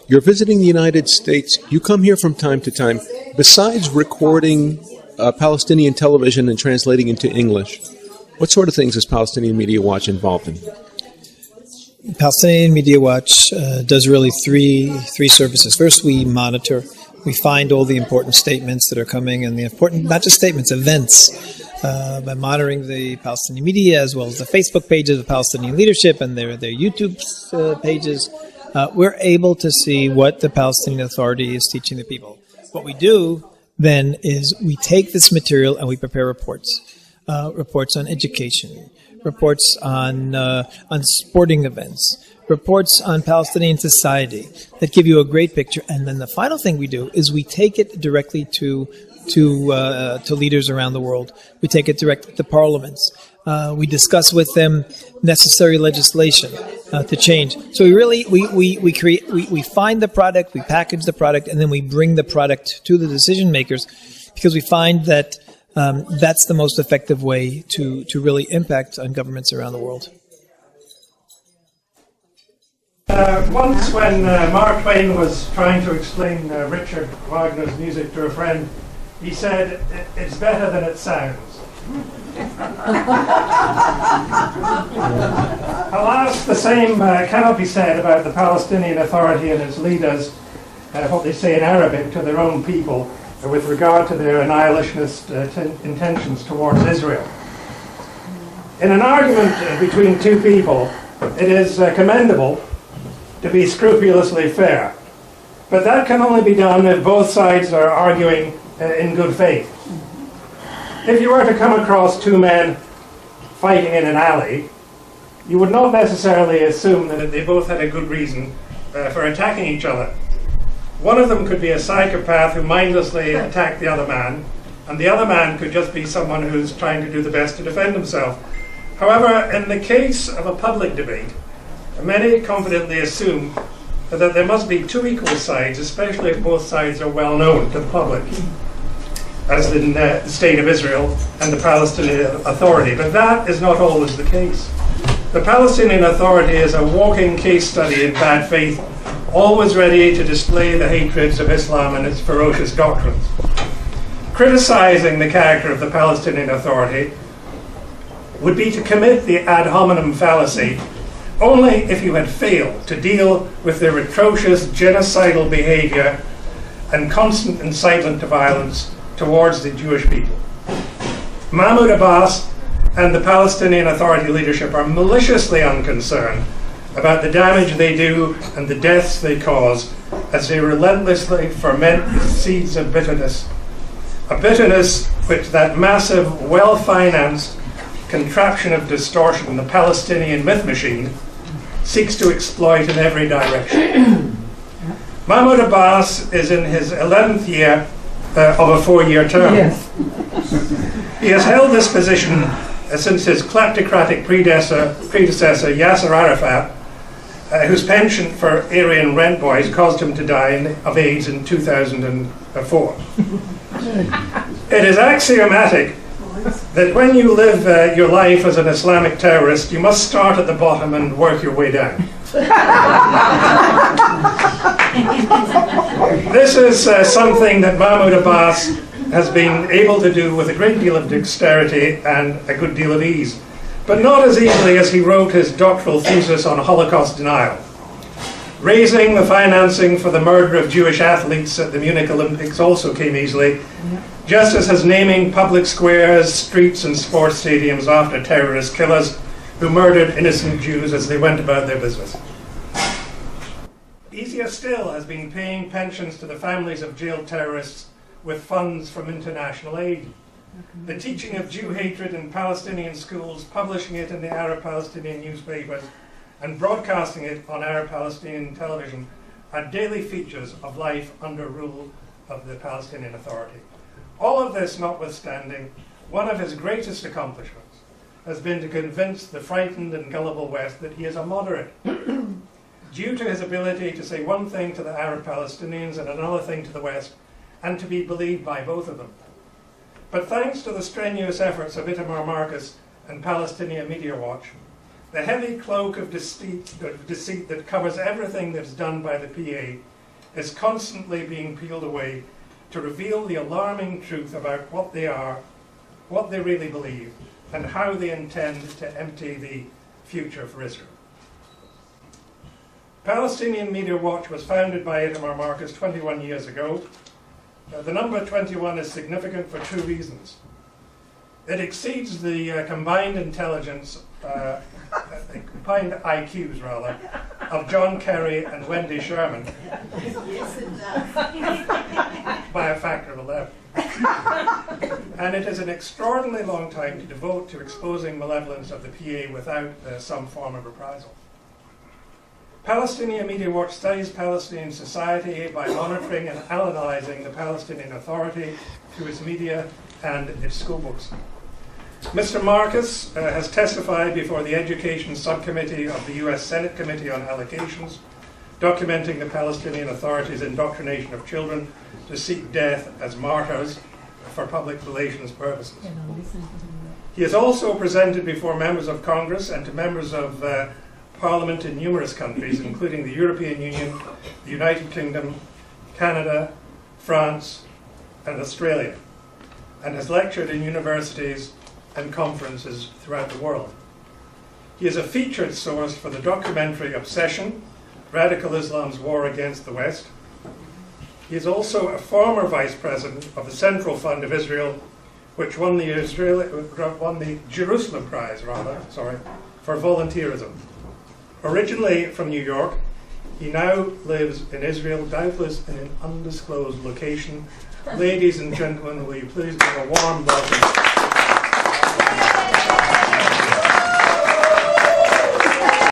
You're visiting the United States. You come here from time to time. Besides recording Palestinian television and translating into English, what sort of things is Palestinian Media Watch involved in? Palestinian Media Watch does really three services. First, we monitor. We find all the important statements that are coming, and the important, not just statements, events. By monitoring the Palestinian media as well as the Facebook pages of Palestinian leadership and their YouTube pages, we're able to see what the Palestinian Authority is teaching the people. What we do then is we take this material and we prepare reports. Reports on education, reports on sporting events, reports on Palestinian society that give you a great picture. And then the final thing we do is we take it directly to leaders around the world. We take it directly to parliaments. We discuss with them necessary legislation to change. So we find the product, we package the product, and then we bring the product to the decision makers, because we find that that's the most effective way to really impact on governments around the world. Once when Mark Twain was trying to explain Richard Wagner's music to a friend, he said, "It's better than it sounds." Alas, the same cannot be said about the Palestinian Authority and its leaders, what they say in Arabic to their own people, with regard to their annihilationist intentions towards Israel. In an argument between two people, it is commendable to be scrupulously fair, but that can only be done if both sides are arguing in good faith. If you were to come across two men fighting in an alley, you would not necessarily assume that they both had a good reason for attacking each other. One of them could be a psychopath who mindlessly attacked the other man, and the other man could just be someone who's trying to do the best to defend himself. However, in the case of a public debate, many confidently assume that there must be two equal sides, especially if both sides are well known to the public, as in the State of Israel and the Palestinian Authority. But that is not always the case. The Palestinian Authority is a walking case study in bad faith, always ready to display the hatreds of Islam and its ferocious doctrines. Criticizing the character of the Palestinian Authority would be to commit the ad hominem fallacy only if you had failed to deal with their atrocious genocidal behavior and constant incitement to violence towards the Jewish people. Mahmoud Abbas and the Palestinian Authority leadership are maliciously unconcerned about the damage they do and the deaths they cause as they relentlessly ferment the seeds of bitterness. A bitterness which that massive, well-financed contraption of distortion, the Palestinian myth machine, seeks to exploit in every direction. Mahmoud Abbas is in his 11th year of a 4-year term. Yes. He has held this position since his kleptocratic predecessor Yasser Arafat, whose penchant for Aryan rent boys caused him to die of AIDS in 2004. It is axiomatic that when you live your life as an Islamic terrorist, you must start at the bottom and work your way down. This is something that Mahmoud Abbas has been able to do with a great deal of dexterity and a good deal of ease, but not as easily as he wrote his doctoral thesis on Holocaust denial. Raising the financing for the murder of Jewish athletes at the Munich Olympics also came easily, just as his naming public squares, streets and sports stadiums after terrorist killers who murdered innocent Jews as they went about their business. Easier still has been paying pensions to the families of jailed terrorists with funds from international aid. The teaching of Jew hatred in Palestinian schools, publishing it in the Arab-Palestinian newspapers, and broadcasting it on Arab-Palestinian television are daily features of life under rule of the Palestinian Authority. All of this notwithstanding, one of his greatest accomplishments has been to convince the frightened and gullible West that he is a moderate, due to his ability to say one thing to the Arab Palestinians and another thing to the West, and to be believed by both of them. But thanks to the strenuous efforts of Itamar Marcus and Palestinian Media Watch, The heavy cloak of deceit that covers everything that's done by the PA is constantly being peeled away to reveal the alarming truth about what they are, what they really believe, and how they intend to empty the future for Israel. Palestinian Media Watch was founded by Itamar Marcus 21 years ago. The number 21 is significant for two reasons. It exceeds the combined intelligence, combined IQs rather, of John Kerry and Wendy Sherman. Yes, it does. By a factor of 11. And it is an extraordinarily long time to devote to exposing malevolence of the PA without some form of reprisal. Palestinian Media Watch studies Palestinian society by monitoring and analysing the Palestinian Authority through its media and its school books. Mr. Marcus has testified before the Education Subcommittee of the US Senate Committee on Allocations, documenting the Palestinian Authority's indoctrination of children to seek death as martyrs for public relations purposes. He has also presented before members of Congress and to members of Parliament in numerous countries, including the European Union, the United Kingdom, Canada, France, and Australia, and has lectured in universities and conferences throughout the world. He is a featured source for the documentary Obsession, Radical Islam's War Against the West. He is also a former vice president of the Central Fund of Israel, which won the Jerusalem Prize for volunteerism. Originally from New York, he now lives in Israel, doubtless in an undisclosed location. Ladies and gentlemen, will you please give a warm welcome